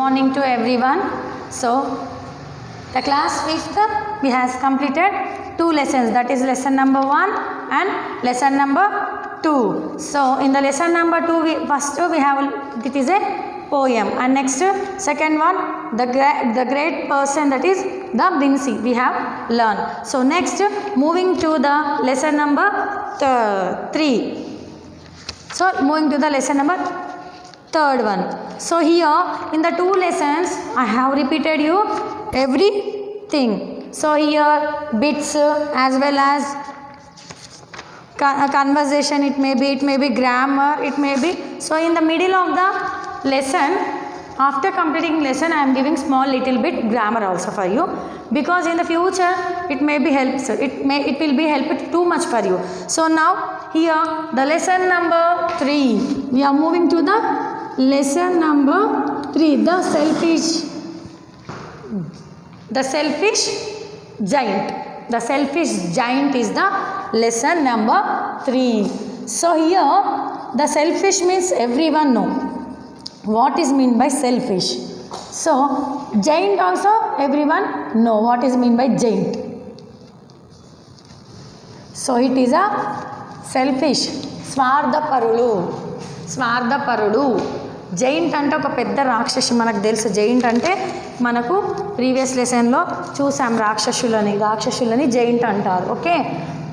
morning to everyone. So the class 5th we has completed 2 lessons, that is lesson number 1 and lesson number 2. So in the lesson number 2 first we have, it is a poem, and next second one the great person, that is the Vinci we have learned. So next moving to the lesson number 3. So moving to the lesson number 3rd one. So here in the 2 lessons I have repeated you everything. So here bits as well as conversation, it may be grammar, it may be. So in the middle of the lesson, after completing lesson, I am giving small little bit grammar also for you, because in the future it may be helps, it will be helped too much for you. So now here the lesson number 3, we are moving to the lesson number 3, the selfish giant. The selfish giant is the lesson number 3. So here the selfish means everyone know what is mean by selfish. So giant also everyone know what is mean by giant. So it is a selfish, స్వార్థపరుడు. Giant అంటే ఒక పెద్ద రాక్షసి, మనకు తెలుసు giant అంటే, మనకు previous లెసన్లో చూసాం రాక్షసులని జైంట్ అంటారు. ఓకే,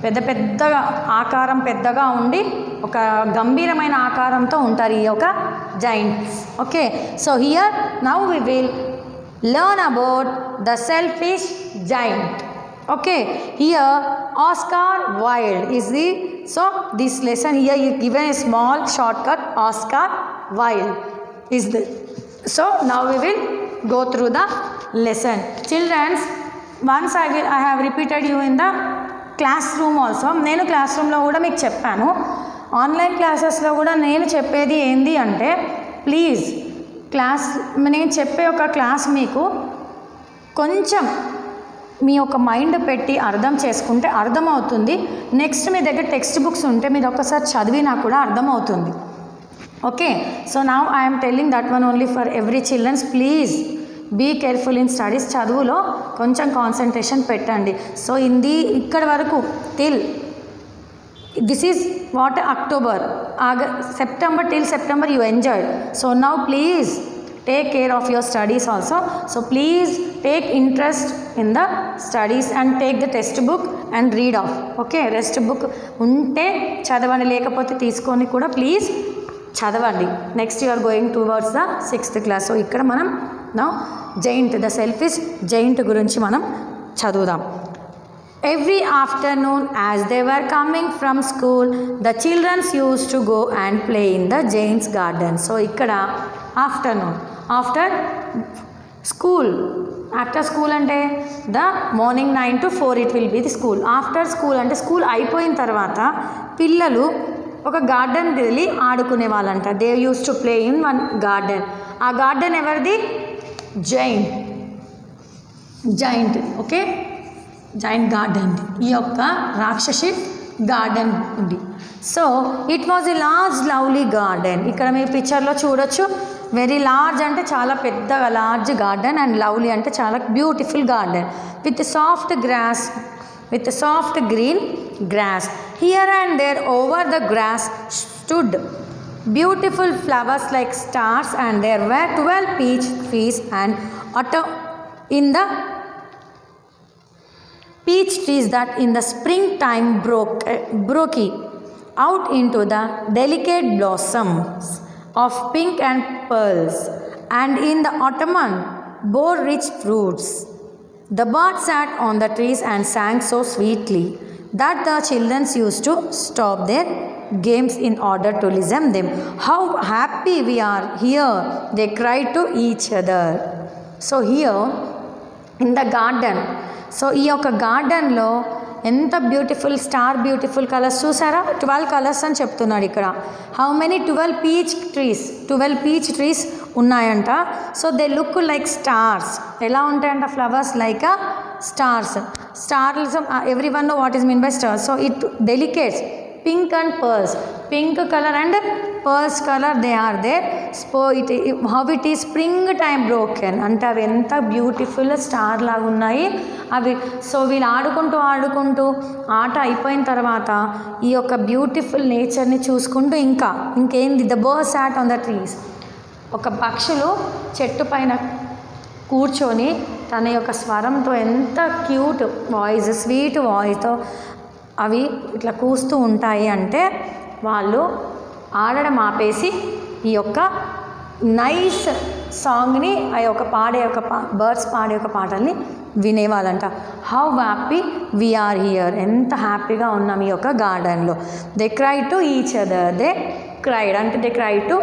పెద్దగా ఆకారం పెద్దగా ఉండి ఒక గంభీరమైన ఆకారంతో ఉంటారు ఈ యొక్క giants. Okay, so here now we will learn about the selfish giant. Okay, here Oscar Wilde is the, so this lesson here is given a small shortcut, Oscar Wilde is the. So now we will go through the lesson. Children, once I have repeated you in the classroom also. నేను క్లాస్రూమ్లో కూడా మీకు చెప్పాను, online క్లాసెస్లో కూడా నేను చెప్పేది ఏంది అంటే, ప్లీజ్ నేను చెప్పే ఒక క్లాస్ మీకు కొంచెం మీ యొక్క మైండ్ పెట్టి అర్థం చేసుకుంటే అర్థమవుతుంది. నెక్స్ట్ మీ దగ్గర టెక్స్ట్ బుక్స్ ఉంటే మీరు ఒకసారి చదివినా కూడా అర్థమవుతుంది. Okay, so now I'm telling that one only for every childrens. Please be careful in studies. చదువులో కొంచెం కాన్సన్ట్రేషన్ పెట్టండి. సో ఇక్కడి వరకు till this is what October, September, till September you enjoyed. So now please take care of your studies also. So please take interest in the studies and take the test book and read off. Okay, rest book unte chadavandi, lekapothe teeskoni kuda please chadavandi. Next you are going towards the 6th class. So ikkada manam now giant, the selfish giant gurinchi manam chaduvudam. Every afternoon as they were coming from school, the children used to go and play in the giant's garden. So ikkada afternoon, after school ante the morning 9 to 4 it will be the school. After school ante school అయిపోయిన తర్వాత పిల్లలు ఒక garden వెళ్ళి ఆడుకునే వాళ్ళంట. they used to play in one garden. ఆ garden ఎవరిది? giant. Okay, joint garden, ఈ యొక్క రాక్షసి గార్డెన్ ఉంది. So it was a large lovely garden. ఇక్కడ మీ పిక్చర్లో చూడొచ్చు, వెరీ లార్జ్ అంటే చాలా పెద్దగా లార్జ్ గార్డెన్, అండ్ లవ్లీ అంటే చాలా beautiful garden with soft green grass. Here and there over the grass stood beautiful flowers like stars, and there were 12 peach trees and in the peach trees that in the springtime broke out into the delicate blossoms of pink and pearls, and in the autumn bore rich fruits. The birds sat on the trees and sang so sweetly that the children used to stop their games in order to listen them. How happy we are here, they cried to each other. So here in the garden, so ఈ యొక్క గార్డెన్లో ఎంత beautiful colours చూసారా? 12 colours అని చెప్తున్నాడు ఇక్కడ. How many? 12 peach trees ఉన్నాయంట. So they look like stars. ఎలా ఉంటాయంట flowers? Like stars. Every one know what is mean by stars. So it delicates pink and pearls, pink colour and pearls colour they are there. So how it ఈ spring time broken అంటే అవి ఎంత beautiful star లాగా ఉన్నాయి అవి. So వీళ్ళు ఆడుకుంటూ ఆట అయిపోయిన తర్వాత ఈ యొక్క బ్యూటిఫుల్ నేచర్ని చూసుకుంటూ ఇంకేంది the birds sat on the trees, ఒక పక్షులు చెట్టు పైన కూర్చొని తన యొక్క స్వరంతో ఎంత క్యూట్ వాయిస్, స్వీట్ వాయిస్తో అవి ఇట్లా కూస్తూ ఉంటాయి అంటే వాళ్ళు ఆడడం ఆపేసి ఈ యొక్క నైస్ సాంగ్ని ఆ యొక్క బర్డ్స్ పాడే యొక్క పాటల్ని వినేవాళ్ళంట. హౌ హ్యాపీ వీఆర్ హియర్, ఎంత హ్యాపీగా ఉన్నాం ఈ యొక్క గార్డెన్లో. They cry to each other, they cried అంటే దే క్రై టు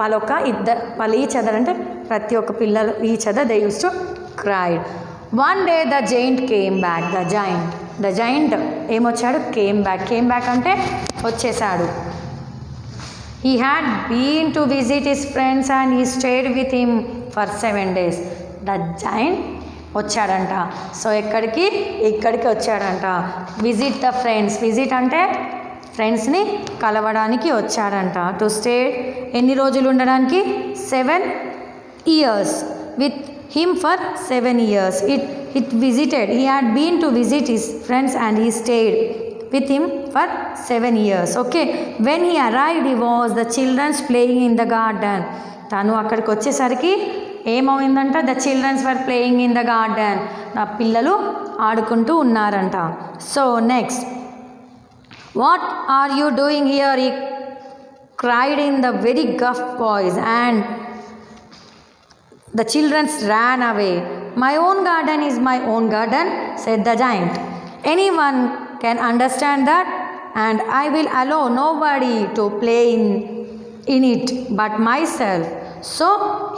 వాళ్ళు ఈచ్ అదర్ అంటే ప్రతి ఒక్క పిల్లలు each other they use to cried. One day the giant came back, the giant ఏమొచ్చాడు, కేమ్ బ్యాక్ అంటే వచ్చేసాడు. He had been to visit his friends and he stayed with him for 7 days. The giant వచ్చాడంట. So ఇక్కడికి వచ్చాడంట. Visit the friends, visit అంటే ఫ్రెండ్స్ని కలవడానికి వచ్చాడంట. టు స్టే ఎన్ని రోజులు ఉండడానికి, 7 years. With him for 7 years. It visited, he had been to visit his friends and he stayed with him for 7 years. Okay, when he arrived he was the children's playing in the garden. తను అక్కడికి వచ్చేసరికి ఏమైందంట, the childrens were playing in the garden, నా పిల్లలు ఆడుకుంటూ ఉన్నారంట. So next, what are you doing here, he cried in the very gruff voice and the children ran away. My own garden is my own garden, said the giant. Anyone can understand that, and I will allow nobody to play in it but myself. So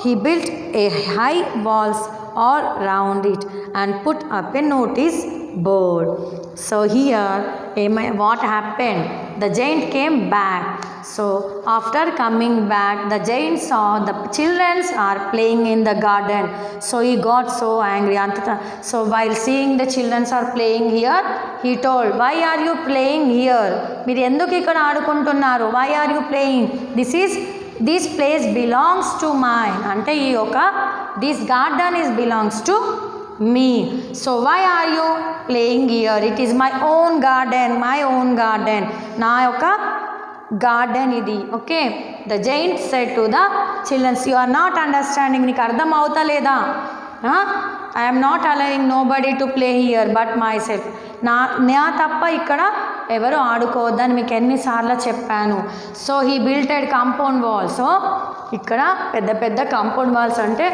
he built a high walls all round it and put up a notice board. So here what happened, the giant came back. So after coming back, the giant saw the children are playing in the garden. So he got so angry. So while seeing the children are playing here, he told, why are you playing here, మీరు ఎందుకు ఇక్కడ ఆడుకుంటున్నారు, why are you playing, this place belongs to mine అంటే ఈ యొక్క this garden is belongs to me. So why are you playing here, it is my own garden, నా యొక్క garden ఇది. Okay, the giant said to the childrens, you are not understanding, నీకు అర్థం అవుతా లేదా, I am not allowing nobody to play here but myself, నా తప్ప ఇక్కడ ఎవరు ఆడుకోవద్దని మీకు ఎన్నిసార్లు చెప్పాను. So he builted compound walls. So ఇక్కడ పెద్ద కాంపౌండ్ వాల్స్ అంటే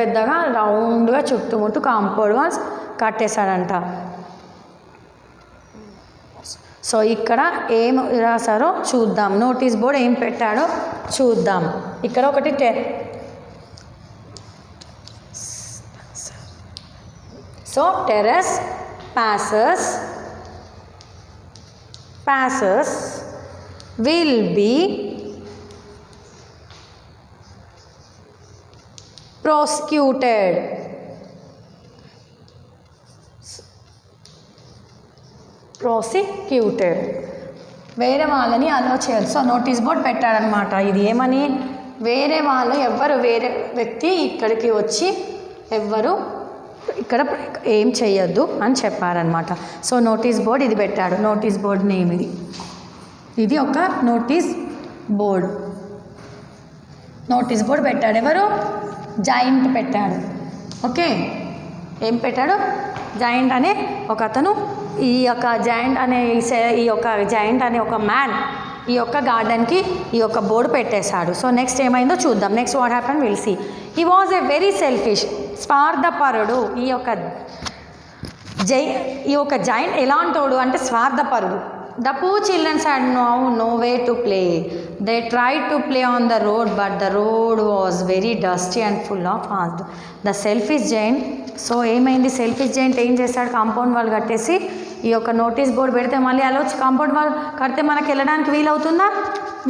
పెద్దగా రౌండ్గా చుట్టుముట్టు కాంపౌండ్ వాల్స్ కట్టేశాడంట. సో ఇక్కడ ఏం రాశారో చూద్దాం, నోటీస్ బోర్డ్ ఏం పెట్టాడో చూద్దాం. ఇక్కడ ఒకటి సో టెర్రస్ passers will be prosecuted. వేరే వాళ్ళని అలో చేయరు. సో నోటీస్ బోర్డ్ పెట్టాడనమాట. ఇది ఏమని, వేరే వ్యక్తి ఇక్కడికి వచ్చి ఎవ్వరు ఇక్కడ ఏం చెయ్యొద్దు అని చెప్పారనమాట. సో నోటీస్ బోర్డ్ ఇది పెట్టాడు. నోటీస్ బోర్డ్ నేమ్ ఇది ఒక నోటీస్ బోర్డ్ పెట్టాడు. ఎవరు, జాయింట్ పెట్టాడు. ఓకే, ఏం పెట్టాడు, జాయింట్ అనే ఒక అతను ఈ యొక్క జాయింట్ అనే ఒక మ్యాన్ ఈ యొక్క గార్డెన్కి ఈ యొక్క బోర్డు పెట్టేశాడు. సో నెక్స్ట్ ఏమైందో చూద్దాం. Next what happen will see. He was a very selfish, స్వార్థపరుడు. ఈ యొక్క జాయింట్ ఎలాంటోడు అంటే స్వార్థపరుడు. The poor childrens had no way to play. They tried to play on the road but the road was very dusty and full of hard. The selfish giant. So ఏమైంది, selfish giant ఏం చేశాడు, compound wall కట్టేసి ఈ యొక్క notice board పెడితే మళ్ళీ అలా వచ్చి కాంపౌండ్ వాల్ కడితే మనకి వెళ్ళడానికి వీలవుతుందా,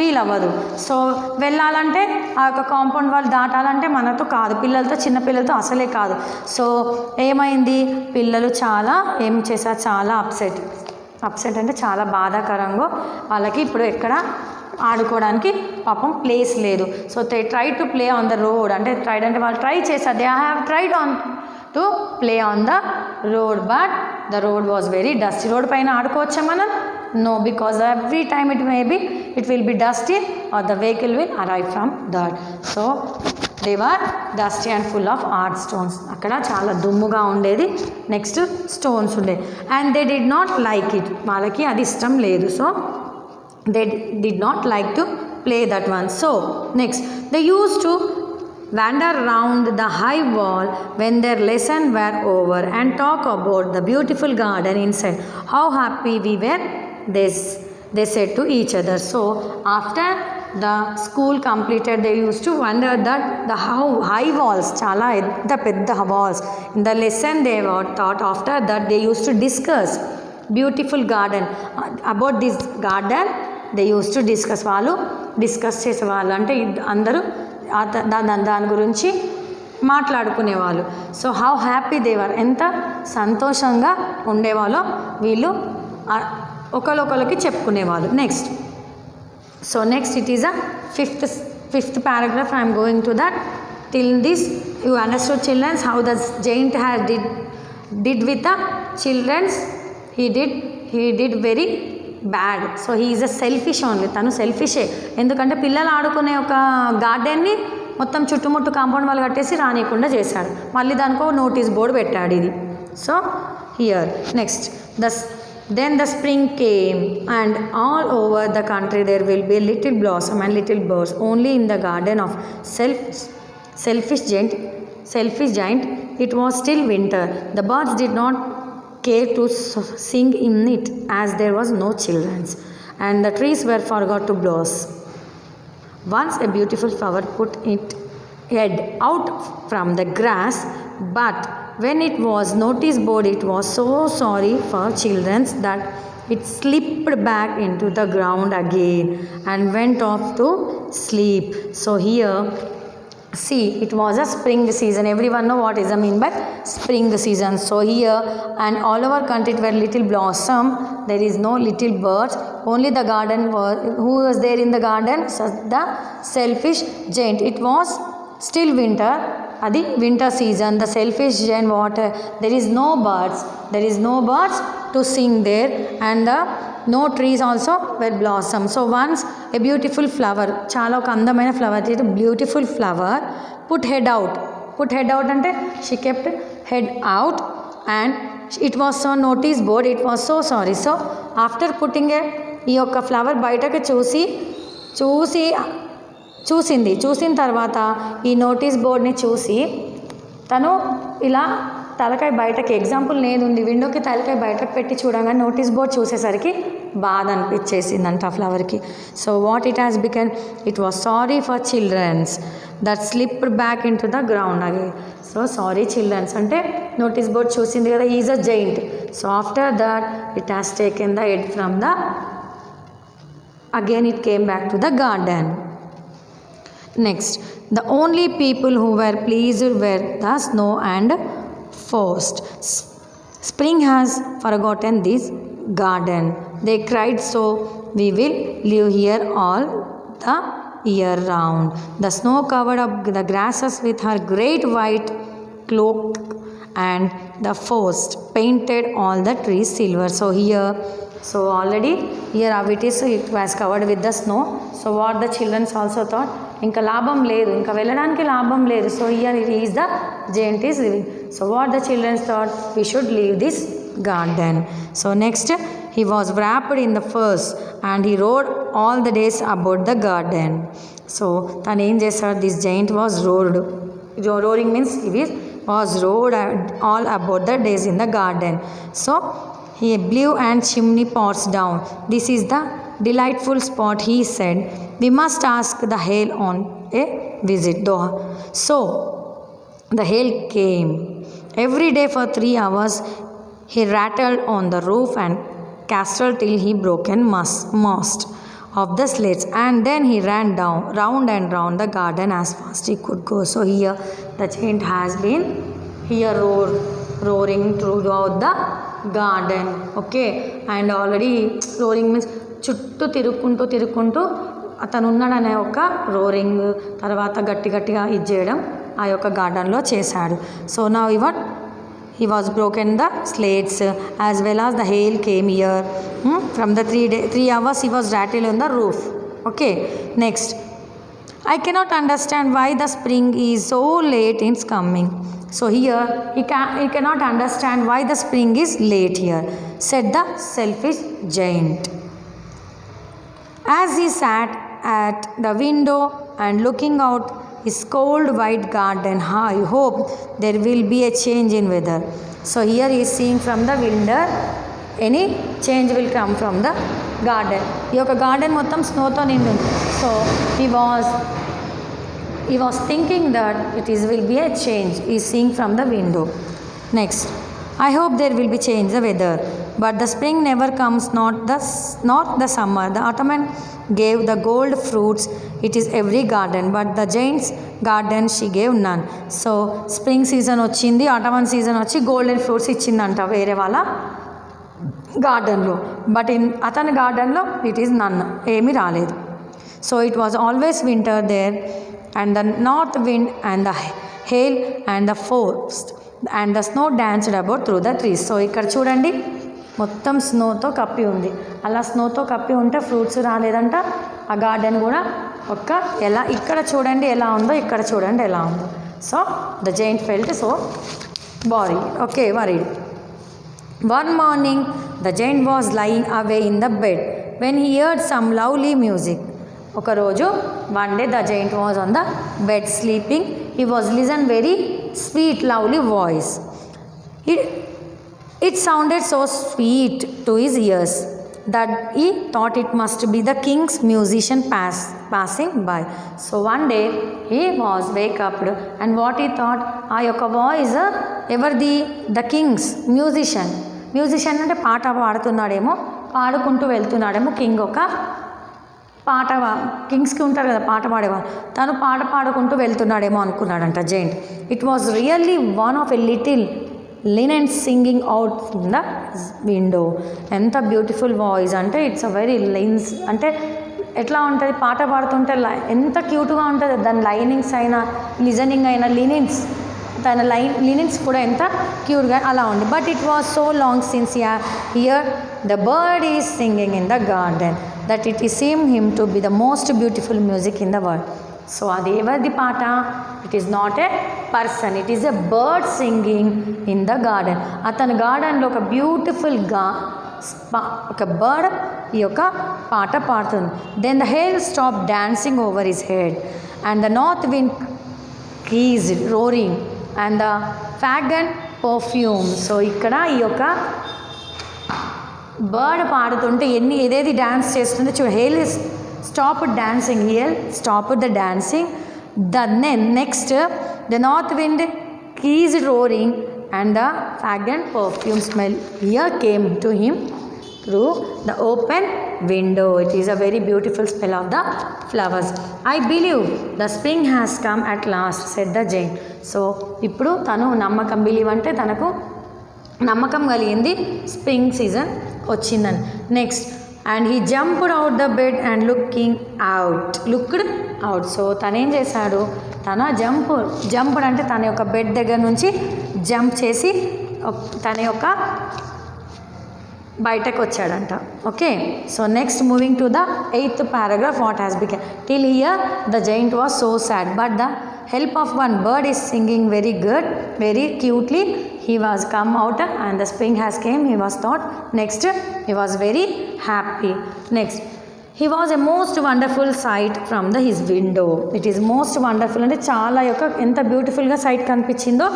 వీలవ్వదు. సో వెళ్ళాలంటే ఆ యొక్క కాంపౌండ్ వాల్ దాటాలంటే మనతో కాదు, చిన్న పిల్లలతో అసలే కాదు. సో ఏమైంది, పిల్లలు చాలా అప్సెట్ అప్సెట్ అంటే చాలా బాధాకరంగా వాళ్ళకి ఇప్పుడు ఎక్కడ ఆడుకోవడానికి పాపం ప్లేస్ లేదు. So they try to play on the road, అంటే ట్రైడ్ అంటే వాళ్ళు ట్రై చేశారు, they have tried on to play on the road, but the road was very dusty. Road పైన ఆడుకోవచ్చా మనం? No, because every time it will be dusty or the vehicle will arrive from that. So they were dusty and full of hard stones. అక్కడ చాలా దుమ్ముగా ఉండేది, next stones ఉండేది. And they did not like it, వాళ్ళకి అది ఇష్టం లేదు. So they did not like to play that one. So next they used to wander round the high wall when their lesson were over and talk about the beautiful garden inside. How happy we were, they said to each other. So after the school completed, they used to wonder that the how high walls, chala pedda walls, in the lesson they were taught. After that they used to discuss beautiful garden, about this garden they used to discuss. వాళ్ళు discuss చేసేవాళ్ళు, అంటే అందరూ దాని గురించి మాట్లాడుకునేవాళ్ళు. So how happy they were, ఎంత సంతోషంగా ఉండేవాళ్ళో వీళ్ళు ఒకరికొకరికి చెప్పుకునేవాళ్ళు. Next, so next it is a fifth paragraph. I am going to that. Till this you understood children how the giant has did with the children's. He did very bad. So he is a selfish only, తను సెల్ఫిషే. ఎందుకంటే పిల్లలు ఆడుకునే ఒక గార్డెన్ని మొత్తం చుట్టుముట్టు compound వాళ్ళు కట్టేసి రానియకుండా చేశాడు. మళ్ళీ దానికో నోటీస్ బోర్డు పెట్టాడు ఇది. So here next then the spring came and all over the country there will be little blossom and little birds only in the garden of selfish giant. It was still winter. The birds did not care to sing in it as there was no children, and the trees were forgot to blossom. Once a beautiful flower put its head out from the grass, but when it was noticed board, it was so sorry for children that it slipped back into the ground again and went off to sleep. So here see, it was a spring season. Everyone know what is the mean by spring season. So here and all over country it were little blossom. There is no little birds. Only the garden was, who was there in the garden? So the selfish giant. It was still winter. Adi winter season. The selfish giant water. There is no birds. There is no birds to sing there, and the no trees also were blossom. So once a beautiful flower, చాలా ఒక అందమైన flower, beautiful flower put head out అంటే she kept head out and it was so notice board, it was so sorry. So after putting ఈ యొక్క flower బయటకు చూసిన తర్వాత ఈ నోటీస్ బోర్డ్ని చూసి తను ఇలా తలకాయ బయటకి, ఎగ్జాంపుల్ నేను ఉంది విండోకి తలకాయ బయటకు పెట్టి చూడగానే నోటీస్ బోర్డ్ చూసేసరికి బాధ అనిపించేసిందంట ఆ ఫ్లవర్కి. So what it has become, it was sorry for childrens that slipped back into the ground again. So sorry childrens అంటే నోటీస్ బోర్డ్ చూసింది కదా, is a giant. So after that it has taken the head from the again it came back to the garden. Next, the only people who were pleased were the snow and frost. Spring has forgotten this garden, they cried, so we will live here all the year round. The snow covered up the grasses with her great white cloak, and the frost painted all the trees silver. So here, so already here how it is, it was covered with the snow. So what the children also thought, ఇంకా లాభం లేదు, ఇంకా వెళ్ళడానికి లాభం లేదు. So here it is the giant is living. So what the children thought, we should leave this garden. So next, he was wrapped in the furs and he rode all the days about the garden. So తను ఏం చేశాడు, this giant was roaring means he was rode all about the days in the garden. So he blew and chimney pots down. This is the delightful spot, he said. We must ask the hail on a visit. So the hail came. Every day for 3 hours he rattled on the roof and castle till he broken mast of the sleds, and then he ran down round and round the garden as fast he could go. So here the giant has been here roaring throughout the garden. Okay, and already roaring means చుట్టూ తిరుక్కుంటూ అతను ఉన్నాడనే ఒక roaring తర్వాత గట్టిగా ఇది చేయడం ఆ యొక్క గార్డెన్లో చేశాడు. సో నా he was broken the slates as well as the hail came here. From the 3 hours he was rattled on the roof. Okay, next, I cannot understand why the spring is so late in coming. So here he cannot understand why the spring is late here, said the selfish giant. As he sat at the window and looking out his cold white garden, I hope there will be a change in weather. So here he is seeing from the window any change will come from the garden. ఈ యొక్క garden మొత్తం స్నోతో నిండి ఉంది. So he was thinking that will be a change. He is seeing from the window. Next, I hope there will be change the weather, but the spring never comes, not the summer. The autumn gave the gold fruits. It is every garden, but the giant's garden she gave none. So spring season వచ్చింది, ఆటమన్ season వచ్చి golden fruits ఇచ్చిందంట వేరే వాళ్ళ గార్డెన్లో, but అతని గార్డెన్లో it is none, ఏమీ రాలేదు. So it was always winter there and the north wind and the hail and the frost and the snow danced about through the trees. So ఇక్కడ చూడండి మొత్తం స్నోతో కప్పి ఉంది. అలా స్నోతో కప్పి ఉంటే ఫ్రూట్స్ రాలేదంట. ఆ గార్డెన్ కూడా ఎలా ఇక్కడ చూడండి ఎలా ఉందో, ఇక్కడ చూడండి ఎలా ఉందో. So the giant felt so worried. One morning the giant was lying away in the bed when he heard some lovely music. ఒకరోజు one day the giant was on the bed sleeping. He was listening very sweet lovely voice. It sounded so sweet to his ears that he thought it must be the king's musician passing by. So one day he was wake up and what he thought, ఆ యొక్క voice ఎవరిది? The Kings musician అంటే పాట పాడుతున్నాడేమో, పాడుకుంటూ వెళ్తున్నాడేమో. King ఒక పాట, కింగ్స్కి ఉంటారు కదా పాట పాడేవారు, తను పాట పాడుకుంటూ వెళ్తున్నాడేమో అనుకున్నాడంట giant. It was really one of a little linnet singing out from the window. ఎంత బ్యూటిఫుల్ వాయిస్ అంటే ఇట్స్ అ వెరీ లైన్స్, అంటే ఎట్లా ఉంటుంది పాట పాడుతుంటే ఎంత క్యూట్గా ఉంటుంది. దాని లైనింగ్స్ అయినా లిజనింగ్ అయినా తన లినిన్స్ కూడా ఎంత క్యూట్గా అలా ఉంది. But it was so long since here the bird is singing in the garden that it seem him to be the most beautiful music in the world. So అది ఎవరిది పాట? It is not a person, it is a bird singing in the garden. అతని గార్డెన్లో ఒక బ్యూటిఫుల్గా ఒక bird ఈ యొక్క పాట పాడుతుంది. Then the hail stop dancing over his head and the north wind ceased roaring and the fragrant perfume. So ఇక్కడ ఈ యొక్క బర్డ్ పాడుతుంటే ఏదేది డ్యాన్స్ చేస్తుందో చూడ. Hail stopped dancing, here stopped the dancing. Then next the north wind keys roaring and the fragrant perfume smell here came to him through the open window. It is a very beautiful smell of the flowers. I believe the spring has come at last, said the giant. So ఇప్పుడు తను నమ్మకం, believe అంటే తనకు నమ్మకం కలిగింది spring season వచ్చిందని. Next and he jumped out the bed and looked out. So తనేం చేశాడు? జంప్డ్ అంటే తన యొక్క బెడ్ దగ్గర నుంచి జంప్ చేసి తన యొక్క బయటకు వచ్చాడంట. Okay, so next moving to the 8th paragraph, what has become. Till here the giant was so sad but the help of one bird is singing very good, very cutely. He was come out and the spring has came. He was thought. Next, he was very happy. Next, he was a most wonderful sight from his window. It is most wonderful అంటే చాలా యొక్క ఎంత బ్యూటిఫుల్గా site కనిపించిందో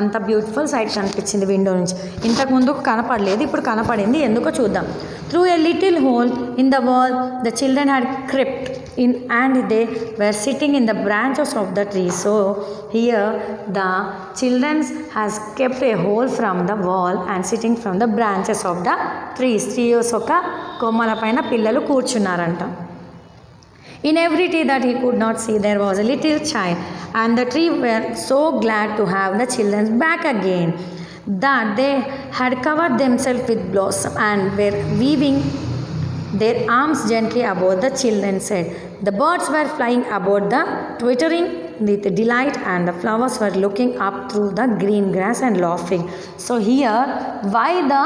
అంత beautiful site కనిపించింది window నుంచి. ఇంతకుముందు కనపడలేదు, ఇప్పుడు కనపడింది. ఎందుకో చూద్దాం. Through a little hole in the wall, the children had crept in and they were sitting in the branches of the tree. So here the children has kept a hole from the wall and sitting from the branches of the trees. Trees ఒక కొమ్మల పైన పిల్లలు కూర్చున్నారంట. In every tree that he could not see there was a little child, and the tree were so glad to have the children back again that they had covered themselves with blossom and were weaving their arms gently above the children's head. The birds were flying about the twittering with delight, and the flowers were looking up through the green grass and laughing. So here, why the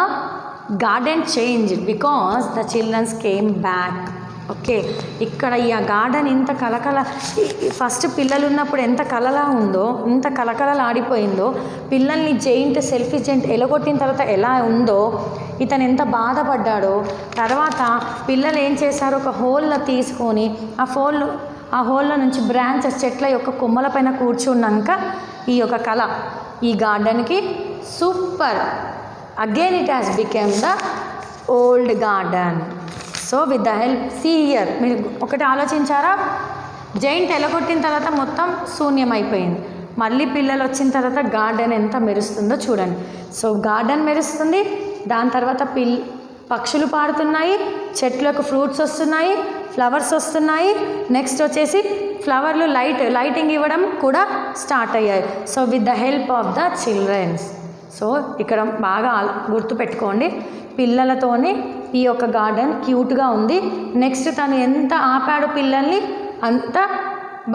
garden changed? Because the children came back. Okay, ఇక్కడ ఈ garden ఇంత కలకల, first పిల్లలు ఉన్నప్పుడు ఎంత కలలా ఉందో, ఇంత కలకలలాడిపోయిందో, పిల్లల్ని జైంట్ సెల్ఫీ జైంట్ ఎలగొట్టిన తర్వాత ఎలా ఉందో, ఇతను ఎంత బాధపడ్డాడో. తర్వాత పిల్లలు ఏం చేశారు, ఒక హోల్లో తీసుకొని ఆ హోల్లో నుంచి బ్రాంచెస్ చెట్ల యొక్క కొమ్మల పైన కూర్చున్నాక ఈ యొక్క కళ ఈ గార్డెన్కి super. Again it has become the old garden. So with the help, see here, మీరు ఒకటి ఆలోచించారా, జైంట్ ఎలగొట్టిన తర్వాత మొత్తం శూన్యమైపోయింది. మళ్ళీ పిల్లలు వచ్చిన తర్వాత గార్డెన్ ఎంత మెరుస్తుందో చూడండి. సో గార్డెన్ మెరుస్తుంది, దాని తర్వాత పక్షులు పాడుతున్నాయి, చెట్లకు ఫ్రూట్స్ వస్తున్నాయి, ఫ్లవర్స్ వస్తున్నాయి, నెక్స్ట్ వచ్చేసి ఫ్లవర్లు లైటింగ్ ఇవ్వడం కూడా స్టార్ట్ అయ్యాయి. So with the help of the childrens. So ఇక్కడ బాగా గుర్తుపెట్టుకోండి, పిల్లలతోనే ఈ యొక్క గార్డెన్ క్యూట్గా ఉంది. నెక్స్ట్ తను ఎంత ఆపాడు పిల్లల్ని, అంత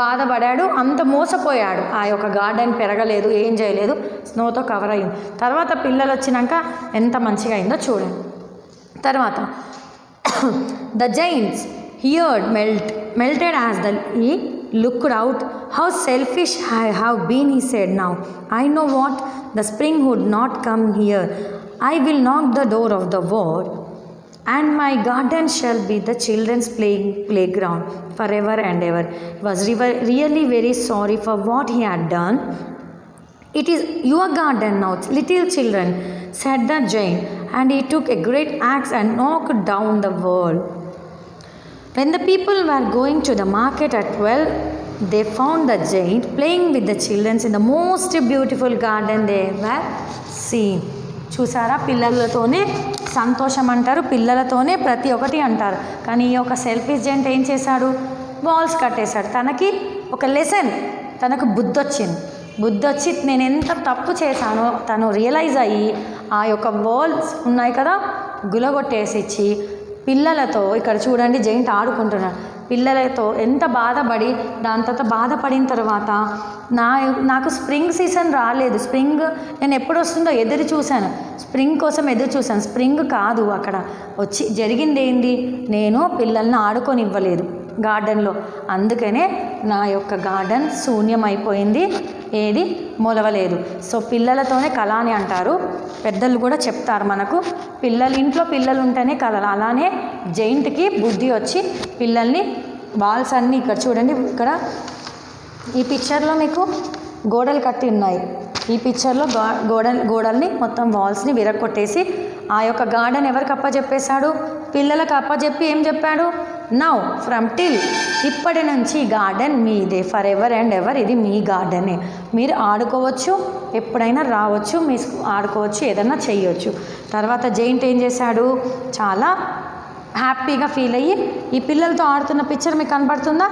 బాధపడాడు, అంత మోసపోయాడు. ఆ యొక్క గార్డెన్ పెరగలేదు, ఏం చేయలేదు, స్నోతో కవర్ అయింది. తర్వాత పిల్లలు వచ్చినాక ఎంత మంచిగా అయిందో చూడండి. తర్వాత the Giants heard melted as he looked out. How selfish I have been, he said. Now I know what, the spring would not come here. I will knock the door of the world, and my garden shall be the children's playground forever and ever. He was really very sorry for what he had done. It is your garden now, little children, said the giant, and he took a great axe and knocked down the wall. When the people were going to the market at 12, they found the giant playing with the children in the most beautiful garden they ever seen. చూసారా, పిల్లలతోనే సంతోషం అంటారు, పిల్లలతోనే ప్రతి ఒక్కటి అంటారు. కానీ ఈ యొక్క selfish gent ఏం చేశాడు, వాల్స్ కట్టేశాడు. తనకి ఒక లెసన్, తనకు బుద్ధి వచ్చి నేను ఎంత తప్పు చేశానో తను రియలైజ్ అయ్యి ఆ యొక్క వాల్స్ ఉన్నాయి కదా గులగొట్టేసి ఇచ్చి పిల్లలతో, ఇక్కడ చూడండి జైంట్ ఆడుకుంటున్నాడు, పిల్లలతో ఎంత బాధపడి, దాని తర్వాత బాధపడిన తర్వాత నాకు స్ప్రింగ్ సీజన్ రాలేదు, స్ప్రింగ్ నేను ఎప్పుడు వస్తుందో ఎదురు చూశాను, స్ప్రింగ్ కోసం ఎదురు చూశాను, స్ప్రింగ్ కాదు అక్కడ వచ్చి జరిగింది ఏంది, నేను పిల్లల్ని ఆడుకొనివ్వలేదు గార్డెన్లో, అందుకనే నా యొక్క గార్డెన్ శూన్యమైపోయింది, ఏది మొలవలేదు. సో పిల్లలతోనే కళ అని అంటారు, పెద్దలు కూడా చెప్తారు మనకు, ఇంట్లో పిల్లలు ఉంటేనే కళ. అలానే జైంట్కి బుద్ధి వచ్చి పిల్లల్ని వాల్స్ అన్నీ, ఇక్కడ చూడండి, ఇక్కడ ఈ పిక్చర్లో మీకు గోడలు కట్టి ఉన్నాయి, ఈ పిక్చర్లో గోడల్ని మొత్తం వాల్స్ని విరగొట్టేసి ఆ యొక్క గార్డెన్ ఎవరికి అప్పచెప్పేశాడు, పిల్లలకు అప్పచెప్పి ఏం చెప్పాడు, నౌ ఫ్రమ్ టిల్, ఇప్పటి నుంచి గార్డెన్ మీదే, ఫర్ ఎవర్ అండ్ ఎవర్, ఇది మీ గార్డెనే, మీరు ఆడుకోవచ్చు, ఎప్పుడైనా రావచ్చు, మీరు ఆడుకోవచ్చు, ఏదైనా చేయొచ్చు. తర్వాత జైంట్ ఏం చేశాడు, చాలా హ్యాపీగా ఫీల్ అయ్యి, ఈ పిల్లలతో ఆడుతున్న పిక్చర్ మీకు కనపడుతుందా,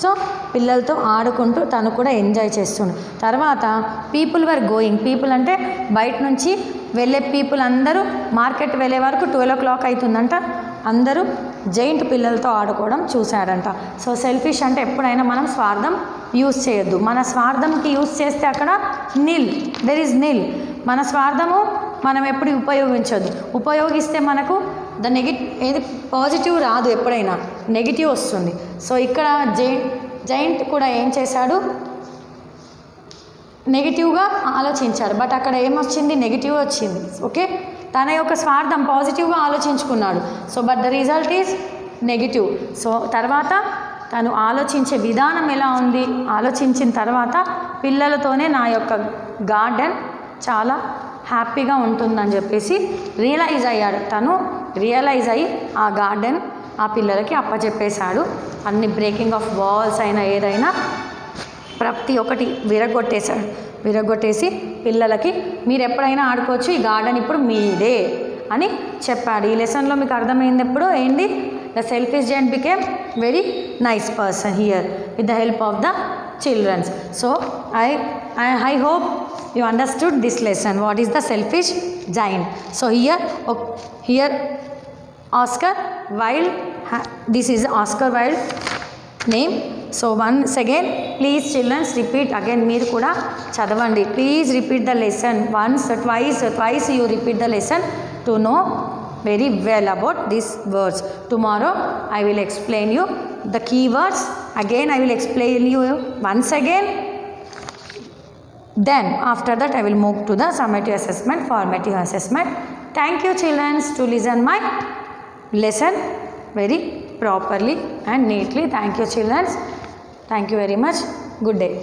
సో పిల్లలతో ఆడుకుంటూ తను కూడా ఎంజాయ్ చేస్తుండు. తర్వాత పీపుల్ పీపుల్ అంటే బయట నుంచి వెళ్ళే పీపుల్ అందరూ మార్కెట్ వెళ్ళే వరకు 12 o'clock అవుతుందంట, అందరూ జైంట్ పిల్లలతో ఆడుకోవడం చూశాడంట. సో సెల్ఫిష్ అంటే ఎప్పుడైనా మనం స్వార్థం యూజ్ చేయొద్దు, మన స్వార్థంకి యూజ్ చేస్తే అక్కడ దెర్ ఈజ్ మన స్వార్థము మనం ఎప్పుడు ఉపయోగించొద్దు, ఉపయోగిస్తే మనకు ఏది పాజిటివ్ రాదు, ఎప్పుడైనా నెగిటివ్ వస్తుంది. సో ఇక్కడ జైంట్ కూడా ఏం చేశాడు, నెగిటివ్గా ఆలోచించారు, బట్ అక్కడ ఏమొచ్చింది, నెగిటివ్ వచ్చింది. ఓకే, తన యొక్క స్వార్థం పాజిటివ్గా ఆలోచించుకున్నాడు, so but the result is negative. So తర్వాత తను ఆలోచించే విధానం ఎలా ఉంది, ఆలోచించిన తర్వాత పిల్లలతోనే నా యొక్క గార్డెన్ చాలా హ్యాపీగా ఉంటుందని చెప్పేసి రియలైజ్ అయ్యాడు. తను రియలైజ్ అయ్యి ఆ గార్డెన్ ఆ పిల్లలకి అప్పచెప్పేశాడు. అన్ని బ్రేకింగ్ ఆఫ్ వాల్స్ అయినా ఏదైనా ప్రతి ఒక్కటి విరగొట్టేసి పిల్లలకి మీరు ఎప్పుడైనా ఆడుకోవచ్చు, ఈ గార్డెన్ ఇప్పుడు మీదే అని చెప్పాడు. ఈ లెసన్లో మీకు అర్థమైంది ఎప్పుడు ఏంటి, the selfish giant became very nice person here with the help of the childrens. So I hope you understood this lesson. What is the selfish giant? So here Oscar Wilde, this is Oscar Wilde name. So once again, please children repeat again. మీరు కూడా చదవండి. Please repeat the lesson once, twice you repeat the lesson to know very well about these words. Tomorrow I will explain you the keywords. Again I will explain you once again. Then after that I will move to the summative assessment, formative assessment. Thank you children to listen my lesson very properly and neatly. Thank you children. Thank you very much. Good day.